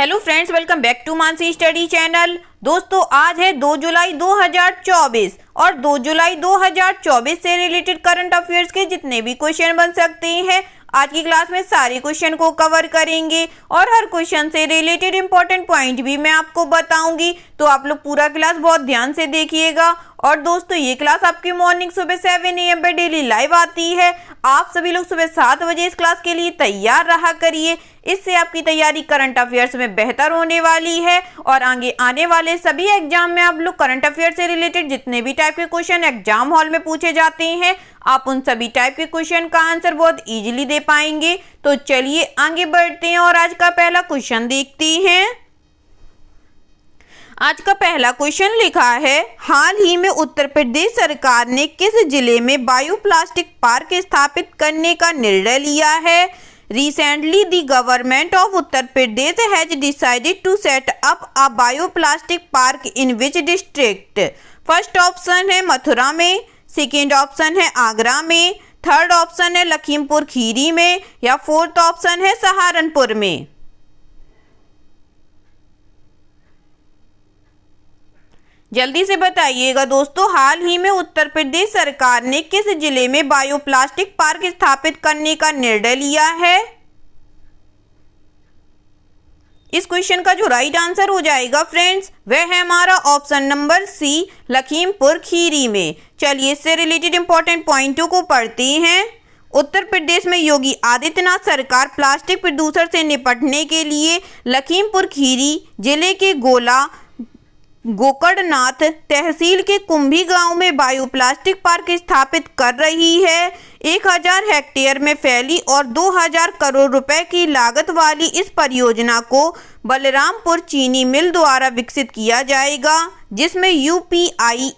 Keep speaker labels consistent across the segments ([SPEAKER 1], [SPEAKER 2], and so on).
[SPEAKER 1] Hello friends, welcome back to Mansi study channel. दोस्तों, आज है 2 जुलाई 2024 और 2 जुलाई 2024 से रिलेटेड करंट अफेयर्स के जितने भी क्वेश्चन बन सकते हैं आज की क्लास में सारे क्वेश्चन को कवर करेंगे और हर क्वेश्चन से रिलेटेड इंपॉर्टेंट पॉइंट भी मैं आपको बताऊंगी। तो आप लोग पूरा क्लास बहुत ध्यान से देखिएगा। और दोस्तों, ये क्लास आपकी मॉर्निंग सुबह 7 AM पे डेली लाइव आती है। आप सभी लोग सुबह 7 बजे इस क्लास के लिए तैयार रहा करिए। इससे आपकी तैयारी करंट अफेयर्स में बेहतर होने वाली है और आगे आने वाले सभी एग्जाम में आप लोग करंट अफेयर से रिलेटेड जितने भी टाइप के क्वेश्चन एग्जाम हॉल में पूछे जाते हैं, आप उन सभी टाइप के क्वेश्चन का आंसर बहुत इजीली दे पाएंगे। तो चलिए आगे बढ़ते हैं और आज का पहला क्वेश्चन देखते हैं। आज का पहला क्वेश्चन लिखा है, हाल ही में उत्तर प्रदेश सरकार ने किस जिले में बायोप्लास्टिक पार्क स्थापित करने का निर्णय लिया है? Recently, the government of Uttar Pradesh has decided to set up a bioplastic park in which district? First option है मथुरा में, सेकेंड ऑप्शन है आगरा में, थर्ड ऑप्शन है लखीमपुर खीरी में या फोर्थ ऑप्शन है सहारनपुर में। जल्दी से बताइएगा दोस्तों, हाल ही में उत्तर प्रदेश सरकार ने किस जिले में बायोप्लास्टिक पार्क स्थापित करने का निर्णय लिया है? इस क्वेश्चन का जो राइट आंसर हो जाएगा फ्रेंड्स, वह है हमारा option number C, Lakhimpur Kheri में। चलिए इससे रिलेटेड इंपॉर्टेंट पॉइंटों को पढ़ते हैं। उत्तर प्रदेश में योगी आदित्यनाथ सरकार प्लास्टिक प्रदूषण से निपटने के लिए लखीमपुर खीरी जिले के गोकर्णनाथ तहसील के कुंभी गांव में बायोप्लास्टिक पार्क स्थापित कर रही है। 1000 हेक्टेयर में फैली और 2000 करोड़ रुपए की लागत वाली इस परियोजना को बलरामपुर चीनी मिल द्वारा विकसित किया जाएगा, जिसमें UPIDA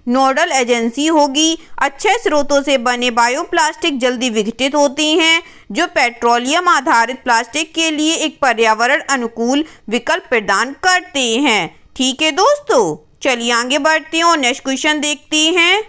[SPEAKER 1] नोडल एजेंसी होगी। अच्छे स्रोतों से बने बायोप्लास्टिक जल्दी विघटित होते हैं, जो पेट्रोलियम आधारित प्लास्टिक के लिए एक पर्यावरण अनुकूल विकल्प प्रदान करते हैं। ठीक है दोस्तों, चलिए आगे बढ़ते हैं और नेक्स्ट क्वेश्चन देखते हैं।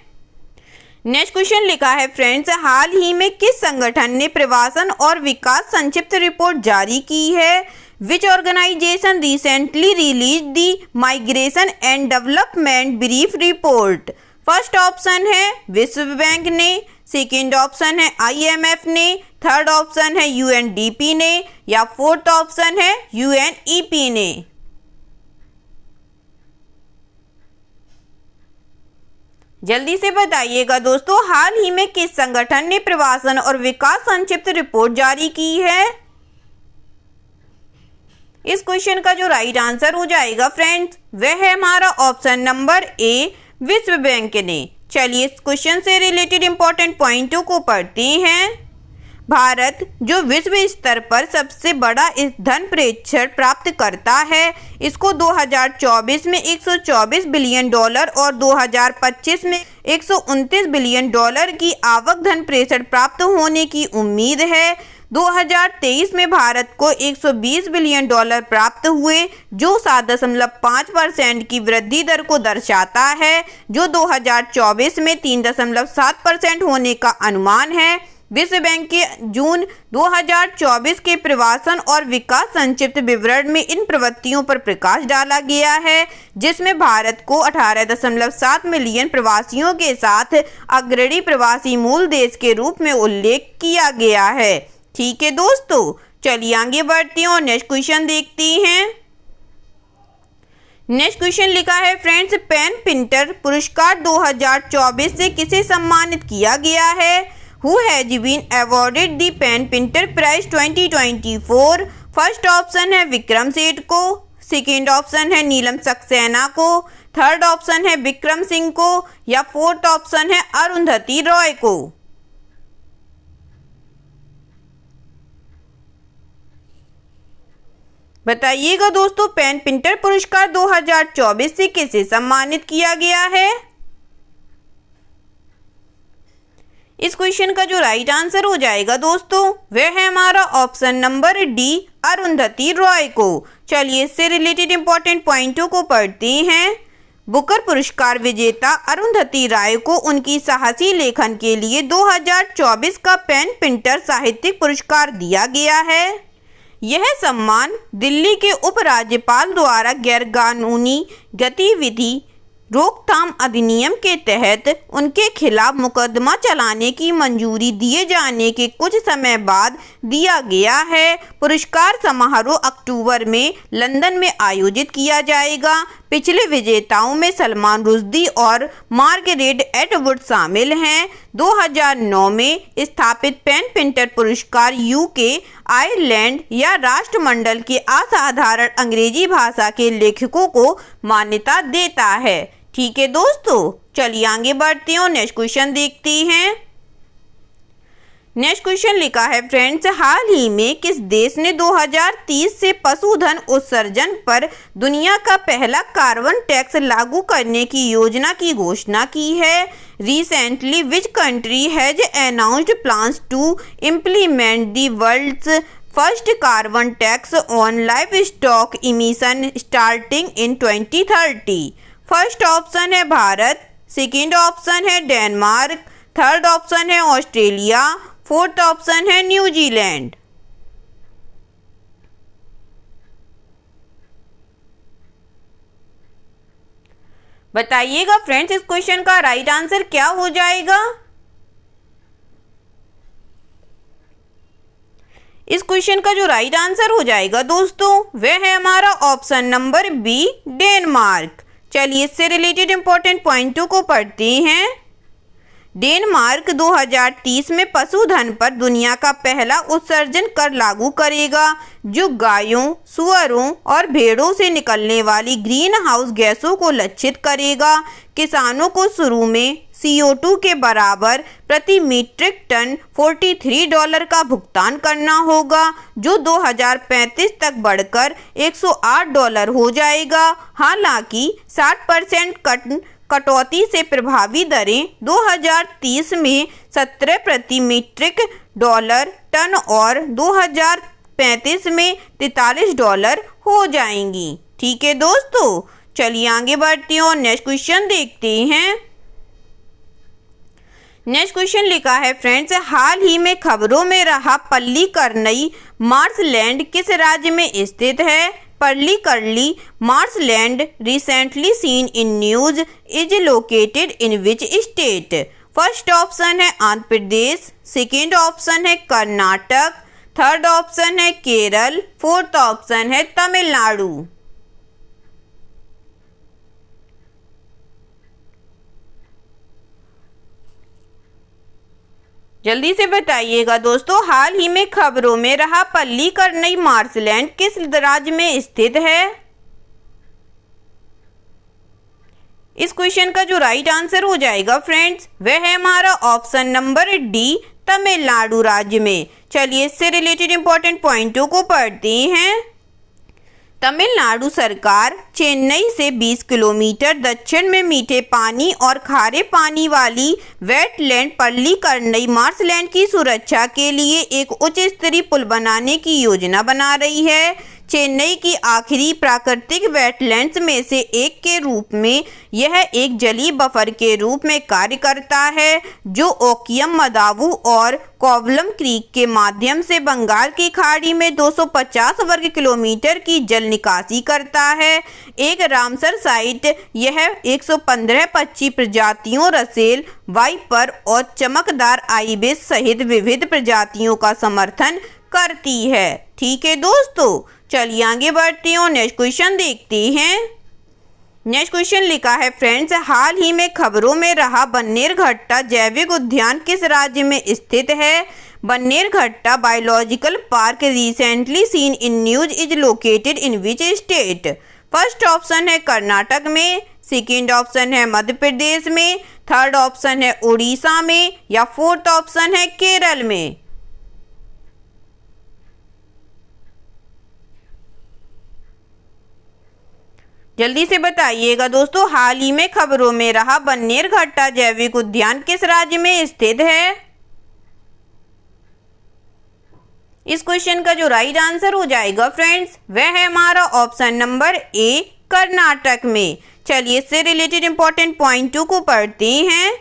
[SPEAKER 1] नेक्स्ट क्वेश्चन लिखा है फ्रेंड्स, हाल ही में किस संगठन ने प्रवासन और विकास संक्षिप्त रिपोर्ट जारी की है? Which organisation recently released the migration and development brief report? First option है विश्व बैंक ने, सेकेंड ऑप्शन है IMF ने, थर्ड ऑप्शन है UNDP ने या फोर्थ ऑप्शन है UNEP ने। जल्दी से बताइएगा दोस्तों, हाल ही में किस संगठन ने प्रवासन और विकास संक्षिप्त रिपोर्ट जारी की है? इस क्वेश्चन का जो राइट आंसर हो जाएगा फ्रेंड्स, वह है हमारा ऑप्शन नंबर ए, विश्व बैंक ने। चलिए इस क्वेश्चन से रिलेटेड इंपॉर्टेंट पॉइंटों को पढ़ते हैं। भारत जो विश्व स्तर पर सबसे बड़ा ईंधन प्रेषण प्राप्त करता है, इसको 2024 में $124 बिलियन और 2025 में $129 बिलियन की आवक धन प्रेषण प्राप्त होने की उम्मीद है। 2023 में भारत को $120 बिलियन प्राप्त हुए, जो 7.5% की वृद्धि दर को दर्शाता है, जो 2024 में 3.7% होने का अनुमान है। विश्व बैंक के जून 2024 के प्रवासन और विकास संक्षिप्त विवरण में इन प्रवृत्तियों पर प्रकाश डाला गया है, जिसमें भारत को 18.7 मिलियन प्रवासियों के साथ अग्रणी प्रवासी मूल देश के रूप में उल्लेख किया गया है। ठीक है दोस्तों, चलिए आगे बढ़ते हैं और नेक्स्ट क्वेश्चन देखते हैं। नेक्स्ट क्वेश्चन लिखा है फ्रेंड्स, पेन पिंटर पुरस्कार 2024 से किसे सम्मानित किया गया है? Who has been awarded the PEN Pinter prize 2024? First option है विक्रम सेठ को, सेकेंड ऑप्शन है नीलम सक्सेना को, थर्ड ऑप्शन है विक्रम सिंह को या फोर्थ ऑप्शन है अरुंधति रॉय को। बताइएगा दोस्तों, पेन पिंटर पुरस्कार 2024 से किसे सम्मानित किया गया है? इस क्वेश्चन का जो राइट आंसर हो जाएगा दोस्तों, वह है हमारा option number D, Arundhati Roy को। चलिए इससे रिलेटेड इंपॉर्टेंट पॉइंटों को पढ़ते हैं। बुकर पुरस्कार विजेता अरुंधति राय को उनकी साहसी लेखन के लिए 2024 का पेन पिंटर साहित्यिक पुरस्कार दिया गया है। यह सम्मान दिल्ली के उपराज्यपाल द्वारा गैरकानूनी गतिविधि रोकथाम अधिनियम के तहत उनके खिलाफ मुकदमा चलाने की मंजूरी दिए जाने के कुछ समय बाद दिया गया है। पुरस्कार समारोह अक्टूबर में लंदन में आयोजित किया जाएगा। पिछले विजेताओं में सलमान रुश्दी और मार्गरेट एटवुड शामिल हैं। 2009 में स्थापित पेन पिंटर पुरस्कार यूके, आयरलैंड या राष्ट्रमंडल के असाधारण अंग्रेजी भाषा के लेखकों को मान्यता देता है। ठीक है दोस्तों, चलिए आगे बढ़ते हैं और नेक्स्ट क्वेश्चन देखते हैं। नेक्स्ट क्वेश्चन लिखा है फ्रेंड्स, हाल ही में किस देश ने 2030 से पशुधन उत्सर्जन पर दुनिया का पहला कार्बन टैक्स लागू करने की योजना की घोषणा की है? Recently which country has announced plans to implement the world's first carbon tax on livestock emission starting in 2030? First option है भारत, सेकेंड ऑप्शन है डेनमार्क, थर्ड ऑप्शन है ऑस्ट्रेलिया, फोर्थ ऑप्शन है न्यूजीलैंड। बताइएगा फ्रेंड्स, इस क्वेश्चन का right answer क्या हो जाएगा? इस क्वेश्चन का जो राइट आंसर हो जाएगा दोस्तों, वह है हमारा ऑप्शन नंबर बी, डेनमार्क। चलिए इससे रिलेटेड इंपॉर्टेंट पॉइंटों को पढ़ते हैं। डेनमार्क 2030 में पशुधन पर दुनिया का पहला उत्सर्जन कर लागू करेगा, जो गायों, सुअरों और भेड़ों से निकलने वाली ग्रीन हाउस गैसों को लक्षित करेगा। किसानों को शुरू में CO2 के बराबर प्रति मीट्रिक टन $43 का भुगतान करना होगा, जो 2035 तक बढ़कर $108 हो जाएगा। हालांकि 60% कटौती से प्रभावी दरें 2030 में 17 प्रति मीट्रिक डॉलर टन और 2035 में $43 हो जाएंगी। ठीक है दोस्तों, चलिए आगे बढ़ते हैं और नेक्स्ट क्वेश्चन देखते हैं। नेक्स्ट क्वेश्चन लिखा है फ्रेंड्स, हाल ही में खबरों में रहा पल्लीकरनई मार्शलैंड किस राज्य में स्थित है? Pallikaranai marshland recently seen in news is located in which state? First option है आंध्र प्रदेश, सेकेंड ऑप्शन है कर्नाटक, थर्ड ऑप्शन है केरल, फोर्थ ऑप्शन है तमिलनाडु। जल्दी से बताइएगा दोस्तों, हाल ही में खबरों में रहा पल्लीकरनई मार्शलैंड किस राज्य में स्थित है? इस क्वेश्चन का जो राइट आंसर हो जाएगा फ्रेंड्स, वह है हमारा ऑप्शन नंबर डी, तमिलनाडु राज्य में। चलिए इससे रिलेटेड इंपॉर्टेंट पॉइंटों को पढ़ते हैं। तमिलनाडु सरकार चेन्नई से 20 किलोमीटर दक्षिण में मीठे पानी और खारे पानी वाली वेटलैंड पल्लीकरनई मार्शलैंड की सुरक्षा के लिए एक उच्च स्तरीय पुल बनाने की योजना बना रही है। चेन्नई की आखिरी प्राकृतिक वेटलैंड्स में से एक के रूप में यह एक जलीय बफर के रूप में कार्य करता है, जो ओकियम, मदावु और कोवलम क्रीक के माध्यम से बंगाल की खाड़ी में 250 वर्ग किलोमीटर की जल निकासी करता है। एक रामसर साइट यह 115 पक्षी प्रजातियों, रसेल, वाइपर और चमकदार आइबिस सहित विविध प्रजातियों का समर्थन करती है। ठीक है दोस्तों, चलिए आगे बढ़ते हैं और नेक्स्ट क्वेश्चन देखते हैं। नेक्स्ट क्वेश्चन लिखा है फ्रेंड्स, हाल ही में खबरों में रहा बन्नेरघट्टा जैविक उद्यान किस राज्य में स्थित है? Bannerghatta biological park recently seen in news is located in which state? First option है कर्नाटक में, सेकेंड ऑप्शन है मध्य प्रदेश में, थर्ड ऑप्शन है उड़ीसा में या फोर्थ ऑप्शन है केरल में। जल्दी से बताइएगा दोस्तों, हाल ही में खबरों में रहा बन्नेरघट्टा जैविक उद्यान किस राज्य में स्थित है? इस क्वेश्चन का जो राइट आंसर हो जाएगा फ्रेंड्स, वह है हमारा ऑप्शन नंबर ए, कर्नाटक में। चलिए इससे रिलेटेड इंपॉर्टेंट पॉइंटों को पढ़ते हैं।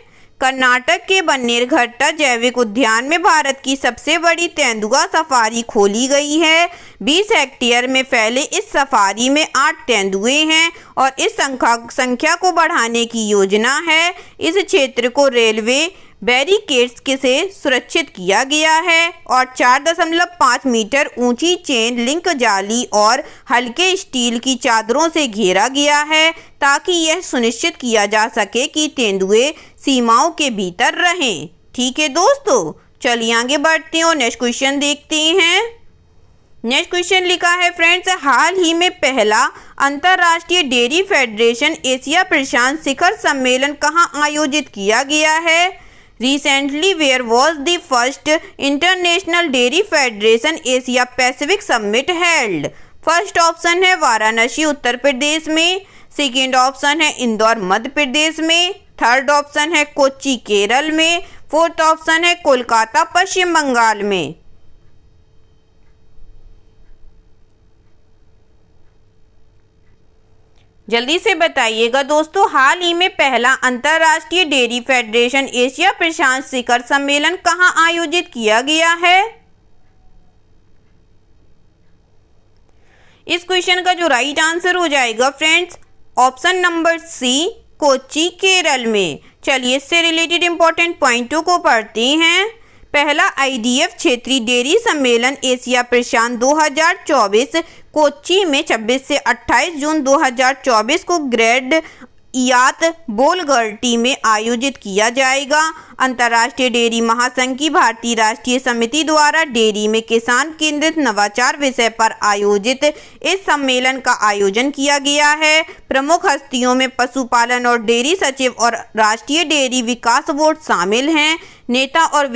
[SPEAKER 1] कर्नाटक के बन्नेरघट्टा जैविक उद्यान में भारत की सबसे बड़ी तेंदुआ सफारी खोली गई है। 20 हेक्टेयर में फैले इस सफारी में 8 तेंदुए हैं और इस संख्या को बढ़ाने की योजना है। इस क्षेत्र को रेलवे बैरिकेड्स से सुरक्षित किया गया है और 4.5 मीटर ऊंची चेन लिंक जाली और हल्के स्टील की चादरों से घेरा गया है ताकि यह सुनिश्चित किया जा सके कि तेंदुए सीमाओं के भीतर रहें। ठीक है दोस्तों, चलिए आगे बढ़ते हैं और नेक्स्ट क्वेश्चन देखते हैं। नेक्स्ट क्वेश्चन लिखा है फ्रेंड्स, हाल ही में पहला अंतर्राष्ट्रीय डेयरी फेडरेशन एशिया प्रशांत शिखर सम्मेलन कहाँ आयोजित किया गया है? Recently, where was the first International Dairy Federation Asia Pacific Summit held? First option है वाराणसी उत्तर प्रदेश में, सेकेंड ऑप्शन है इंदौर मध्य प्रदेश में, थर्ड ऑप्शन है कोच्चि केरल में, फोर्थ ऑप्शन है कोलकाता पश्चिम बंगाल में। जल्दी से बताइएगा दोस्तों, हाल ही में पहला अंतर्राष्ट्रीय डेयरी फेडरेशन एशिया प्रशांत शिखर सम्मेलन कहाँ आयोजित किया गया है? इस क्वेश्चन का जो राइट आंसर हो जाएगा friends, option number C, Kochi Kerala में। चलिए इससे रिलेटेड इंपॉर्टेंट पॉइंटों को पढ़ते हैं। पहला IDF क्षेत्रीय डेयरी सम्मेलन एशिया प्रशांत 2024 कोच्चि में 26 से 28 जून 2024 को ग्रेड इयात बोलगर्टी में आयोजित किया जाएगा। अंतर्राष्ट्रीय डेयरी महासंघ की भारतीय राष्ट्रीय समिति द्वारा डेयरी में किसान केंद्रित नवाचार विषय पर आयोजित इस सम्मेलन का आयोजन किया गया है। प्रमुख हस्तियों में पशुपालन और डेयरी सचिव और राष्ट्रीय डेयरी विकास बोर्ड शामिल हैं। नेता और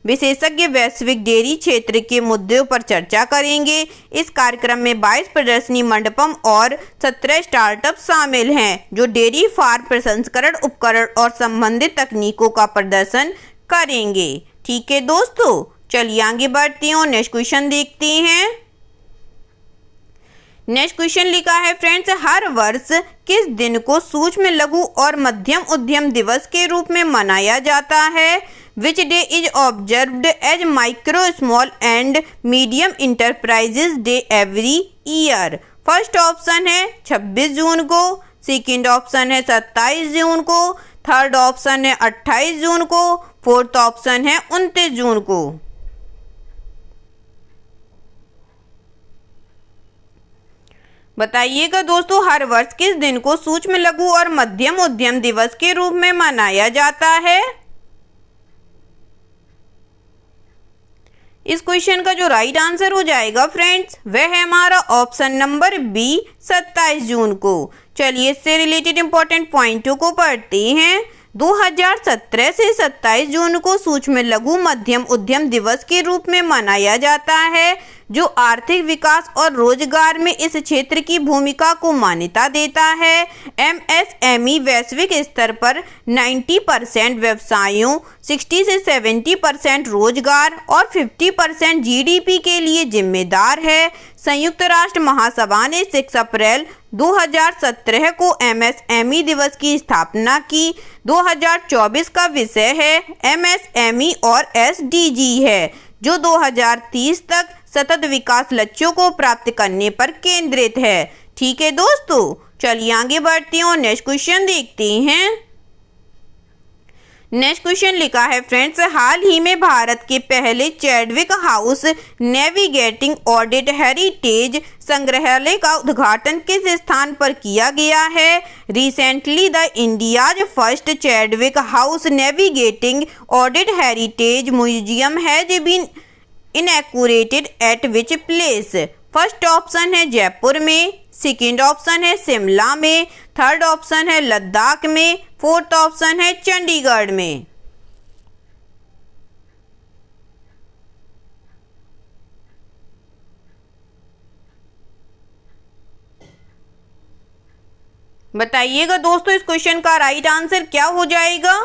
[SPEAKER 1] विशेषज्ञ वैश्विक डेयरी क्षेत्र के मुद्दों पर चर्चा करेंगे। इस कार्यक्रम में 22 प्रदर्शनी मंडपम और 17 स्टार्टअप शामिल हैं जो डेयरी फार्म प्रसंस्करण उपकरण और संबंधित तकनीकों का प्रदर्शन करेंगे। ठीक है दोस्तों, चलिए आगे बढ़ते हैं और नेक्स्ट क्वेश्चन देखते हैं। नेक्स्ट क्वेश्चन लिखा है फ्रेंड्स, हर वर्ष किस दिन को सूक्ष्म लघु और मध्यम उद्यम दिवस के रूप में मनाया जाता है? Which day is observed as micro, small and medium enterprises day every year? First option है 26 जून को, सेकेंड ऑप्शन है 27 जून को, थर्ड ऑप्शन है 28 जून को, फोर्थ ऑप्शन है 29 जून को। बताइएगा दोस्तों, हर वर्ष किस दिन को सूक्ष्म लघु और मध्यम उद्यम दिवस के रूप में मनाया जाता है? इस क्वेश्चन का जो राइट आंसर हो जाएगा फ्रेंड्स, वह है हमारा ऑप्शन नंबर बी, 27 जून को। चलिए इससे रिलेटेड इंपॉर्टेंट पॉइंटों को पढ़ते हैं। 2017 से 27 जून को सूक्ष्म लघु मध्यम उद्यम दिवस के रूप में मनाया जाता है, जो आर्थिक विकास और रोजगार में इस क्षेत्र की भूमिका को मान्यता देता है। MSME वैश्विक स्तर पर 90% व्यवसायों, 60 से 70% रोजगार और 50% GDP के लिए जिम्मेदार है। संयुक्त राष्ट्र महासभा ने 6 अप्रैल 2017 को MSME दिवस की स्थापना की। 2024 का विषय है MSME और SDG है, जो 2030 तक सतत विकास लक्ष्यों को प्राप्त करने पर केंद्रित है। ठीक है दोस्तों, चलिए आगे बढ़ते हैं और नेक्स्ट क्वेश्चन देखते हैं। नेक्स्ट क्वेश्चन लिखा है फ्रेंड्स, हाल ही में भारत के पहले Chadwick house navigating audit heritage संग्रहालय का उद्घाटन किस स्थान पर किया गया है? Recently the India's first Chadwick house navigating audit heritage museum has been inaugurated at which place? First option है जयपुर में, सेकेंड ऑप्शन है शिमला में, थर्ड ऑप्शन है लद्दाख में, फोर्थ ऑप्शन है चंडीगढ़ में। बताइएगा दोस्तों, इस क्वेश्चन का राइट आंसर क्या हो जाएगा?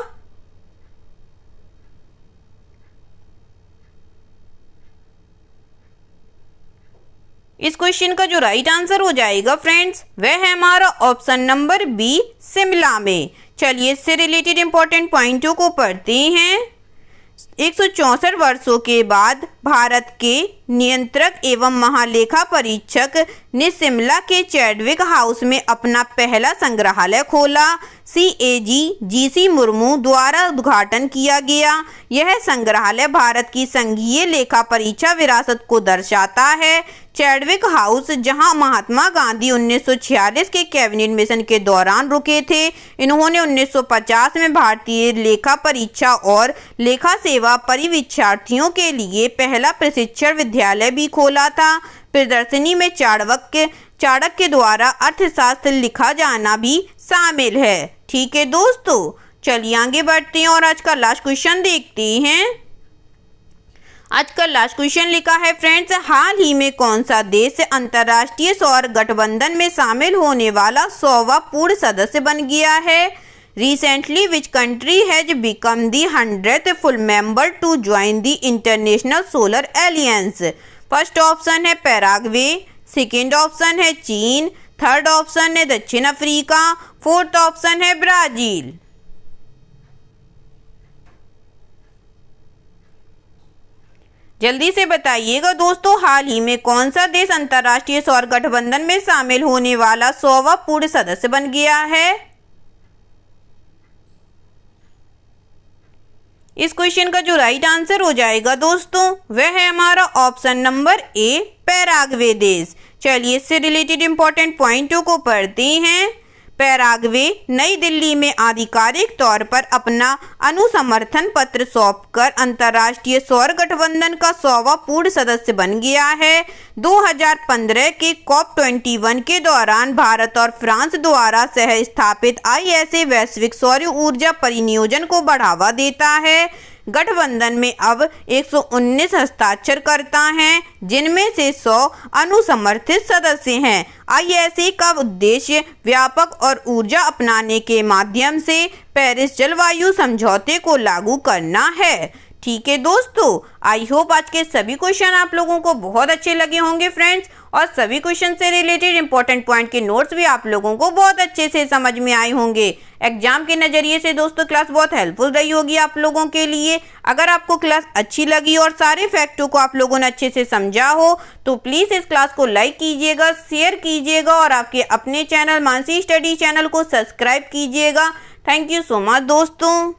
[SPEAKER 1] इस क्वेश्चन का जो राइट आंसर हो जाएगा फ्रेंड्स, वह है हमारा ऑप्शन नंबर बी, शिमला में। चलिए इससे रिलेटेड इंपॉर्टेंट पॉइंटों को पढ़ते हैं। 164 वर्षों के बाद भारत के नियंत्रक एवं महालेखा परीक्षक ने शिमला के चैडविक हाउस में अपना पहला संग्रहालय खोला। CAG GC मुर्मू द्वारा उद्घाटन किया गया। यह संग्रहालय भारत की संघीय लेखा परीक्षा विरासत को दर्शाता है। चैडविक हाउस, जहां महात्मा गांधी 1946 के कैबिनेट मिशन के दौरान रुके थे, इन्होंने 1950 में भारतीय लेखा परीक्षा और लेखा सेवा परिवीक्षार्थियों के लिए पहला प्रशिक्षण विद्यालय भी खोला था। प्रदर्शनी में चाणक्य द्वारा अर्थशास्त्र लिखा जाना भी शामिल है। ठीक है दोस्तों, चलिए आगे बढ़ते हैं और आज का लास्ट क्वेश्चन देखते हैं। आज का लास्ट क्वेश्चन लिखा है फ्रेंड्स, हाल ही में कौन सा देश अंतर्राष्ट्रीय सौर गठबंधन में शामिल होने वाला 100वां पूर्ण सदस्य बन गया है? Recently, which country has become the 100th full member to join the International Solar Alliance? First option है पैराग्वे, सेकेंड ऑप्शन है चीन, थर्ड ऑप्शन है दक्षिण अफ्रीका, फोर्थ ऑप्शन है ब्राजील। जल्दी से बताइएगा दोस्तों, हाल ही में कौन सा देश अंतर्राष्ट्रीय सौर गठबंधन में शामिल होने वाला 100वां पूर्ण सदस्य बन गया है? इस क्वेश्चन का जो राइट आंसर हो जाएगा दोस्तों, वह है हमारा ऑप्शन नंबर ए, पैराग्वे देश। चलिए इससे रिलेटेड इंपॉर्टेंट पॉइंटों को पढ़ते हैं। पैराग्वे नई दिल्ली में आधिकारिक तौर पर अपना अनुसमर्थन पत्र सौंपकर अंतर्राष्ट्रीय सौर गठबंधन का 100वां पूर्ण सदस्य बन गया है। 2015 के COP21 के दौरान भारत और फ्रांस द्वारा सह स्थापित ISA वैश्विक सौर ऊर्जा परिनियोजन को बढ़ावा देता है। गठबंधन में अब 119 हस्ताक्षरकर्ता हैं, जिनमें से 100 अनुसमर्थित सदस्य हैं। ISA का उद्देश्य व्यापक और ऊर्जा अपनाने के माध्यम से पेरिस जलवायु समझौते को लागू करना है। ठीक है दोस्तों, आई होप आज के सभी क्वेश्चन आप लोगों को बहुत अच्छे लगे होंगे फ्रेंड्स, और सभी क्वेश्चन से रिलेटेड इंपॉर्टेंट पॉइंट के नोट्स भी आप लोगों को बहुत अच्छे से समझ में आए होंगे। एग्जाम के नज़रिए से दोस्तों क्लास बहुत हेल्पफुल रही होगी आप लोगों के लिए। अगर आपको क्लास अच्छी लगी और सारे फैक्टों को आप लोगों ने अच्छे से समझा हो तो प्लीज़ इस क्लास को लाइक कीजिएगा, शेयर कीजिएगा और आपके अपने चैनल मानसी स्टडी चैनल को सब्सक्राइब कीजिएगा। थैंक यू सो मच दोस्तों।